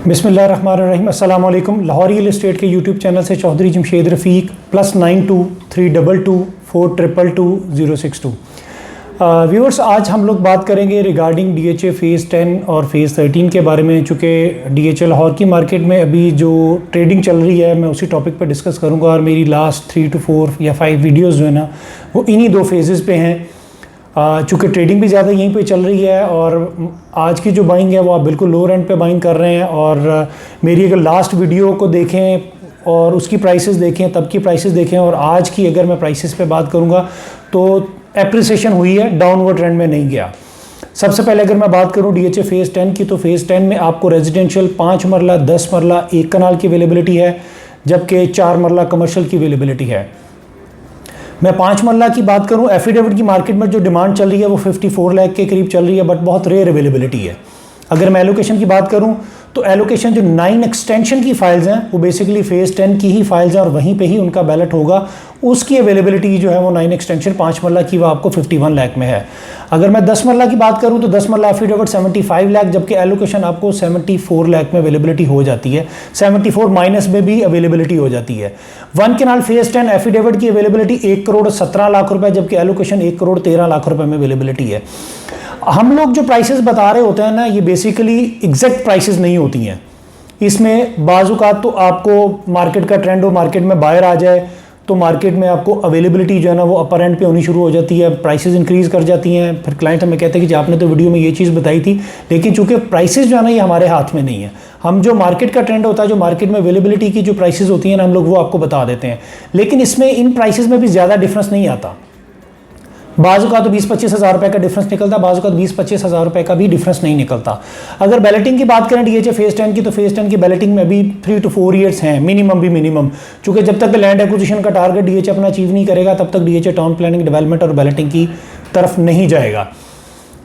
बिस्मिल्लाहिर्रहमानिर्रहीम अस्सलाम वालेकुम। लाहौर रियल एस्टेट के यूट्यूब चैनल से चौधरी जमशेद रफ़ीक +9232222062। व्यूअर्स, आज हम लोग बात करेंगे रिगार्डिंग DHA फ़ेज़ 10 और फ़ेज़ 13 के बारे में। चूँकि DHA लाहौर की मार्केट में अभी जो ट्रेडिंग चल रही है, मैं उसी टॉपिक पर डिस्कस करूँगा और मेरी लास्ट 3 to 4 या 5 वीडियोज़ जो है ना वो इन्हीं दो फेजेज़ पे हैं। चूँकि ट्रेडिंग भी ज़्यादा यहीं पे चल रही है और आज की जो बाइंग है वो आप बिल्कुल लो रेंट पे बाइंग कर रहे हैं। और मेरी अगर लास्ट वीडियो को देखें और उसकी प्राइसेस देखें, तब की प्राइसेस देखें और आज की अगर मैं प्राइसेस पे बात करूँगा तो एप्रिसिएशन हुई है, डाउनवर्ड ट्रेंड में नहीं गया। सबसे पहले अगर मैं बात करूँ DHA फ़ेज़ 10 की, तो फ़ेज़ 10 में आपको रेजिडेंशियल 5 मरला 10 मरला 1 कनाल की अवेलेबिलिटी है, जबकि 4 मरला कमर्शियल की अवेलेबिलिटी है। मैं 5 मरला की बात करूं, एफिडेविट की मार्केट में जो डिमांड चल रही है वो 54 लाख के करीब चल रही है, बट बहुत रेयर अवेलेबिलिटी है। अगर मैं एलोकेशन की बात करूं तो एलोकेशन जो 9 एक्सटेंशन की फाइल्स हैं वो बेसिकली फ़ेज़ 10 की ही फाइल्स हैं और वहीं पे ही उनका बैलेट होगा। उसकी अवेलेबिलिटी जो है वो 9 एक्सटेंशन 5 मरला की वो आपको 51 लाख में है। अगर मैं 10 मरला की बात करूं तो 10 मरला एफिडेविट 75 लाख, जबकि एलोकेशन आपको 74 लाख में अवेलेबिलिटी हो जाती है। 74 माइनस में भी अवेलेबिलिटी हो जाती है। 1 कनाल फ़ेज़ 10 एफिडेविट की अवेलेबिलिटी 1 करोड़ 17 लाख रुपए, जबकि एलोकेशन 1 करोड़ 13 लाख रुपए में अवेलेबिलिटी है। हम लोग जो प्राइसेस बता रहे होते हैं ना, ये बेसिकली एग्जैक्ट प्राइसेस नहीं होती हैं। इसमें बाज़-औक़ात तो आपको मार्केट का ट्रेंड हो, मार्केट में बायर आ जाए तो मार्केट में आपको अवेलेबिलिटी जो है ना वो अपर एंड पे होनी शुरू हो जाती है, प्राइसेस इंक्रीज़ कर जाती हैं। फिर क्लाइंट हमें कहते हैं कि आपने तो वीडियो में ये चीज़ बताई थी, लेकिन चूंकि प्राइसेस जो है ना ये हमारे हाथ में नहीं है। हम जो मार्केट का ट्रेंड होता है, जो मार्केट में अवेलेबिलिटी की जो प्राइसेस होती हैं ना, हम लोग वो आपको बता देते हैं। लेकिन इसमें इन प्राइसेस में भी ज़्यादा डिफरेंस नहीं आता। बाज़ू का तो 20-25 हज़ार रुपये का डिफरेंस निकलता है, बाज़ू का 20-25 हज़ार रुपये का भी डिफरेंस नहीं निकलता। अगर बैलेटिंग की बात करें DHA फ़ेज़ 10 की, तो फ़ेज़ 10 की बैलेटिंग में अभी 3 to 4 ईयर्स हैं मिनिमम भी मिनिमम। चूँकि जब तक लैंड एक्विजिशन का टारगेट DHA अपना अचीव नहीं करेगा तब तक DHA टाउन प्लानिंग डेवलपमेंट और बैलेटिंग की तरफ नहीं जाएगा।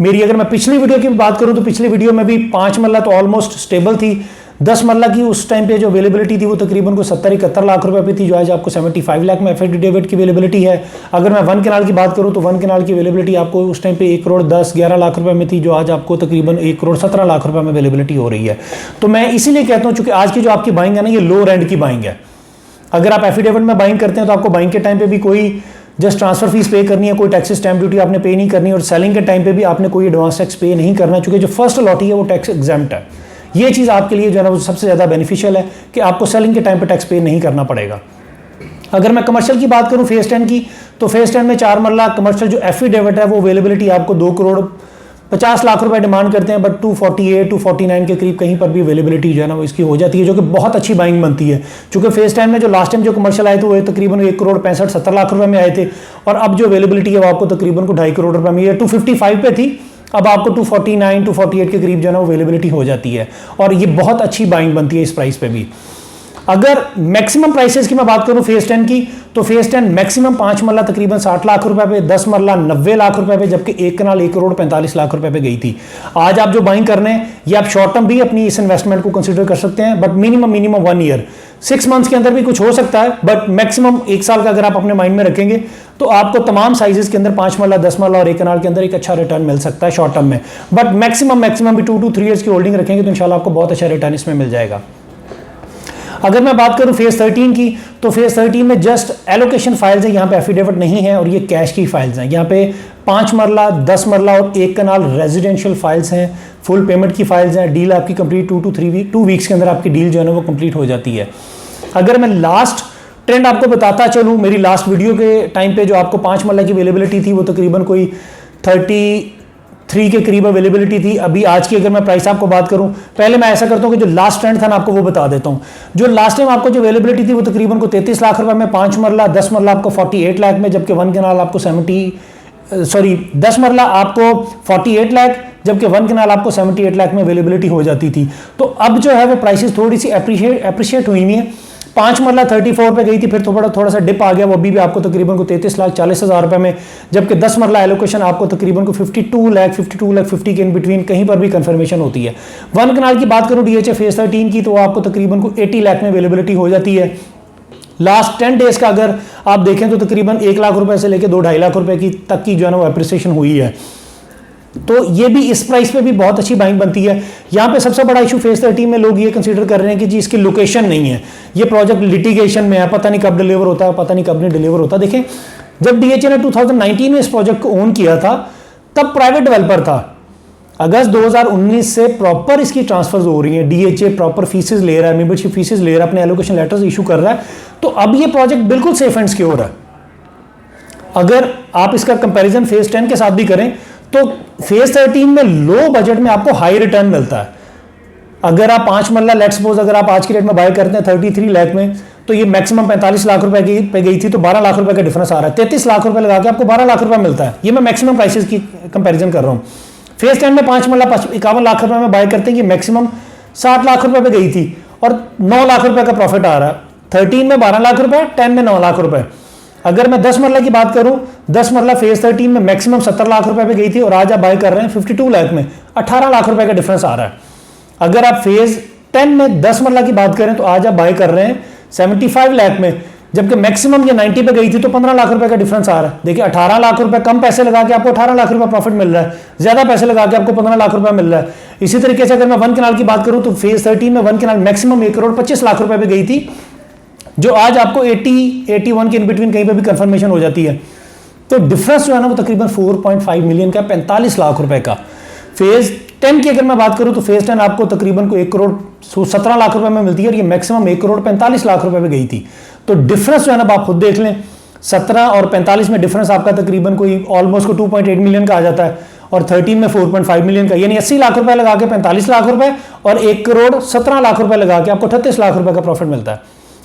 मेरी अगर मैं पिछली वीडियो की बात करूँ तो पिछली वीडियो में भी 5 मरला तो ऑलमोस्ट स्टेबल थी। 10 मरला की उस टाइम पे जो अवेलेबिलिटी थी वो तकरीबन को 70-71 लाख रुपए पे थी, जो आज आपको 75 लाख में एफिडेविट की अवेलेबिलिटी है। अगर मैं 1 कनाल की बात करूं तो 1 कनाल की अवेलेबिलिटी आपको उस टाइम पे 1 करोड़ 10-11 लाख रुपए में थी, जो आज आपको तकरीबन 1 करोड़ 17 लाख रुपए में अवेलेबिलिटी हो रही है। तो मैं इसीलिए कहता हूँ, चूंकि आज की जो आपकी बाइंग है ना ये लो रेंड की बाइंग है। अगर आप एफिडेविट में बाइंग करते हैं तो आपको बाइंग के टाइम पे भी कोई जस्ट ट्रांसफर फीस पे करनी है, कोई टैक्स स्टैम्प ड्यूटी आपने पे नहीं करनी, और सेलिंग के टाइम पे भी आपने कोई एडवांस टैक्स पे नहीं करना, चूंकि जो फर्स्ट लॉटी है वो टैक्स एग्जेम्प्ट है। ये चीज़ आपके लिए जो है ना वो सबसे ज़्यादा बेनिफिशियल है कि आपको सेलिंग के टाइम पे टैक्स पे नहीं करना पड़ेगा। अगर मैं कमर्शियल की बात करूं फ़ेज़ 10 की, तो फ़ेज़ 10 में 4 मरला कमर्शियल जो एफिडेविट है वो अवेलेबिलिटी आपको 2 करोड़ 50 लाख रुपए डिमांड करते हैं, बट 248-249 के करीब कहीं पर भी अवेलेबिलिटी जो है ना वो इसकी हो जाती है, जो कि बहुत अच्छी बाइंग बनती है। चूँकि फ़ेज़ 10 में जो लास्ट टाइम जो कमर्शियल आए थे वो तकरीबन 1 करोड़ 65-70 लाख रुपए में आए थे, और अब जो अवेलेबिलिटी है वो आपको तकरीबन को 2.5 करोड़ रुपए में, ये 255 पे थी, अब आपको 249-248 के करीब जो है ना वो अवेलेबिलिटी हो जाती है, और ये बहुत अच्छी बाइंग बनती है इस प्राइस पे भी। अगर मैक्सिमम प्राइसेस की मैं बात करूं फ़ेज़ 10 की, तो फ़ेज़ 10 मैक्सिमम 5 मरला तकरीबन 60 लाख रुपए पे, 10 मरला 90 लाख रुपए पे, जबकि 1 कनाल 1 करोड़ 45 लाख रुपए पे गई थी। आज आप जो बाइंग कर रहे हैं ये आप शॉर्ट टर्म भी अपनी इस इन्वेस्टमेंट को कंसिडर कर सकते हैं, बट मिनिमम 1 ईयर, 6 मंथ्स के अंदर भी कुछ हो सकता है, बट मैक्सिमम 1 साल का अगर आप अपने माइंड में रखेंगे तो आपको तमाम साइजेस के अंदर 5 मरला 10 मरला और 1 कनाल के अंदर एक अच्छा रिटर्न मिल सकता है शॉर्ट टर्म में। बट मैक्सिमम भी 2 to 3 ईयर्स की होल्डिंग रखेंगे तो इंशाल्लाह आपको बहुत अच्छा रिटर्न इसमें मिल जाएगा। अगर मैं बात करूं फ़ेज़ 13 की, तो फ़ेज़ 13 में जस्ट एलोकेशन फाइल्स है, यहाँ पे एफिडेविट नहीं है और ये कैश की फाइल्स हैं। यहाँ पे 5 मरला 10 मरला और 1 कनाल रेजिडेंशियल फाइल्स हैं, फुल पेमेंट की फाइल्स हैं। डील आपकी कंप्लीट 2 वीक्स के अंदर आपकी डील जो है ना वो कंप्लीट हो जाती है। अगर मैं लास्ट ट्रेंड आपको बताता चलूँ, मेरी लास्ट वीडियो के टाइम पे जो आपको 5 मरला की अवेलेबिलिटी थी वो तकरीबन कोई 33 के करीब अवेलेबिलिटी थी। अभी आज की अगर मैं प्राइस आपको बात करूं, पहले मैं ऐसा करता हूं कि जो लास्ट ट्रेंड था ना आपको वो बता देता हूं। जो लास्ट टाइम आपको जो अवेलेबिलिटी थी वो तकरीबन को 33 लाख रुपए में, 5 मरला 10 मरला आपको 48 लाख में, जबकि 1 कनाल आपको 10 मरला आपको 48 लाख, जबकि 1 कनाल आपको 78 लाख में अवेलेबिलिटी हो जाती थी। तो अब जो है वो प्राइसेस थोड़ी सी अप्रिशिएट हुई है। 5 मरला 34 पे गई थी, फिर थोड़ा सा डिप आ गया, वो अभी भी आपको तकरीबन को 33,40,000 रुपए में, जबकि 10 मरला एलोकेशन आपको तकरीबन को 52 लाख 50 के इन बिटवीन कहीं पर भी कंफर्मेशन होती है। 1 कनाल की बात करूं DHA फ़ेज़ 13 की, तो आपको तकरीबन को 80 लाख में अवेलेबिलिटी हो जाती है। लास्ट 10 डेज का अगर आप देखें तो तकरीबन 1 लाख रुपए से लेकर 2-2.5 लाख रुपए की तक की जो है ना वो एप्रिसिएशन हुई है। तो ये भी इस प्राइस पे भी बहुत अच्छी बाइंग बनती है। यहाँ पे सबसे बड़ा इशू फेज 13 में लोग ये कंसीडर कर रहे हैं कि जी इसकी लोकेशन नहीं है, ये प्रोजेक्ट लिटिगेशन में है, पता नहीं कब डिलीवर होता है, पता नहीं कब नहीं डिलीवर होता। देखें, जब डीएचए ने 2019 में इस प्रोजेक्ट को ओन किया था तब प्राइवेट डेवलपर था। अगस्त 2019 से प्रॉपर इसकी ट्रांसफर्स हो रही है, डीएचए प्रॉपर फीसेस ले रहा है, मेंबरशिप फीसेस ले रहा है, अपने एलोकेशन लेटर्स इशू कर रहा है। तो अब ये प्रोजेक्ट बिल्कुल सेफ एंड सिक्योर है। अगर आप इसका कंपैरिजन फेज 10 के साथ भी करें तो फेज 13 में लो बजट में आपको हाई रिटर्न मिलता है। अगर आप 5 मरला लेट्स सपोज अगर आप आज की रेट में बाय करते हैं 33 लाख में, तो ये मैक्सिमम 45 लाख रुपए पे गई थी, तो 12 लाख रुपए का डिफरेंस आ रहा है। 33 लाख रुपए लगा के आपको 12 लाख रुपए मिलता है। ये मैं मैक्सिमम प्राइसेस की कंपैरिजन कर रहा हूँ। फेज 10 में 5 मरला 51 लाख रुपए में बाय करते हैं, ये मैक्सिमम 60 लाख रुपए पे गई थी और 9 लाख रुपए का प्रॉफिट आ रहा है। 13 में 12 लाख रुपए, 10 में 9 लाख रुपए। अगर मैं 10 मरला की बात करूं, 10 मरला फेज 13 में मैक्सिमम 70 लाख रुपए पे गई थी और आज आप बाय कर रहे हैं 52 लाख में, 18 लाख रुपए का डिफरेंस आ रहा है। अगर आप फेज 10 में 10 मरला की बात करें तो आज आप बाय कर रहे हैं 75 लाख में, जबकि मैक्सिमम ये 90 पे गई थी तो 15 लाख रुपए का डिफरेंस आ रहा है। देखिए 18 लाख रुपए कम पैसे लगा के आपको 18 लाख रुपए प्रॉफिट मिल रहा है, ज्यादा पैसे लगा के आपको 15 लाख रुपए मिल रहा है। इसी तरीके से अगर मैं 1 कनाल की बात करूं तो फेज 13 में 1 कनाल मैक्सिमम 1 करोड़ 25 लाख रुपए पे गई थी, जो आज आपको 80-81 के इन बिटवीन कहीं पे भी कंफर्मेशन हो जाती है। तो डिफरेंस जो है ना वो तकरीबन 4.5 मिलियन का, 45 लाख रुपए का। फेज 10 की अगर मैं बात करूं तो फेज 10 आपको तकरीबन को 1 करोड़ 17 लाख रुपए में मिलती है और ये मैक्सिमम 1 करोड़ 45 लाख रुपए में गई थी। तो डिफरेंस जो है ना आप खुद देख लें, 17 और 45 में डिफरेंस आपका तकरीबन कोई ऑलमोस्ट को 2.8 मिलियन का आ जाता है और 13 में 4.5 मिलियन का, यानी 80 लाख रुपए लगा के 45 लाख रुपए और 1 करोड़ 17 लाख रुपए लगा के आपको 38 लाख रुपए का प्रॉफिट मिलता है,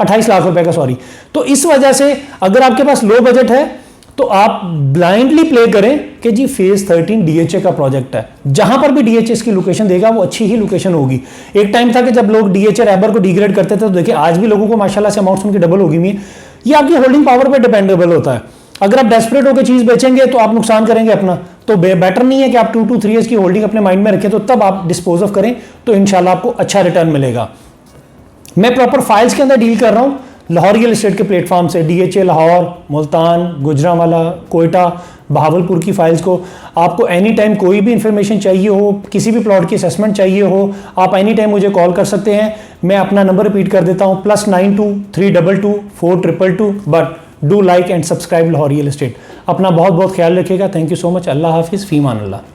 28 लाख रुपए का, सॉरी। तो इस वजह से अगर आपके पास लो बजट है तो आप ब्लाइंडली प्ले करें कि जी फेज 13 डीएचए का प्रोजेक्ट है। जहां पर भी डीएचए की लोकेशन देगा वो अच्छी ही लोकेशन होगी। एक टाइम था कि जब लोग डीएचए रैबर को डिग्रेड करते थे, तो देखिए आज भी लोगों को माशाल्लाह से अमाउंट्स उनकी डबल होगी हुई है। ये आपकी होल्डिंग पावर पर डिपेंडेबल होता है। अगर आप डेस्परेट होकर चीज बेचेंगे तो आप नुकसान करेंगे अपना, तो बेटर नहीं है कि आप 2 to 3 ईयर्स की होल्डिंग अपने माइंड में रखें, तो तब आप डिस्पोज ऑफ करें, तो इंशाल्लाह आपको अच्छा रिटर्न मिलेगा। मैं प्रॉपर फाइल्स के अंदर डील कर रहा हूं लाहौर रियल एस्टेट के प्लेटफॉर्म से, डीएचए लाहौर, मुल्तान, गुजरांवाला, कोयटा, बहावलपुर की फाइल्स को। आपको एनी टाइम कोई भी इंफॉर्मेशन चाहिए हो, किसी भी प्लॉट की असेसमेंट चाहिए हो, आप एनी टाइम मुझे कॉल कर सकते हैं। मैं अपना नंबर रिपीट कर देता हूँ, +92 322 422। But do like and subscribe Lahore real estate. अपना बहुत बहुत ख्याल रखिएगा। Thank you so much. अल्लाह हाफिज़, फ़ीमान अल्लाह।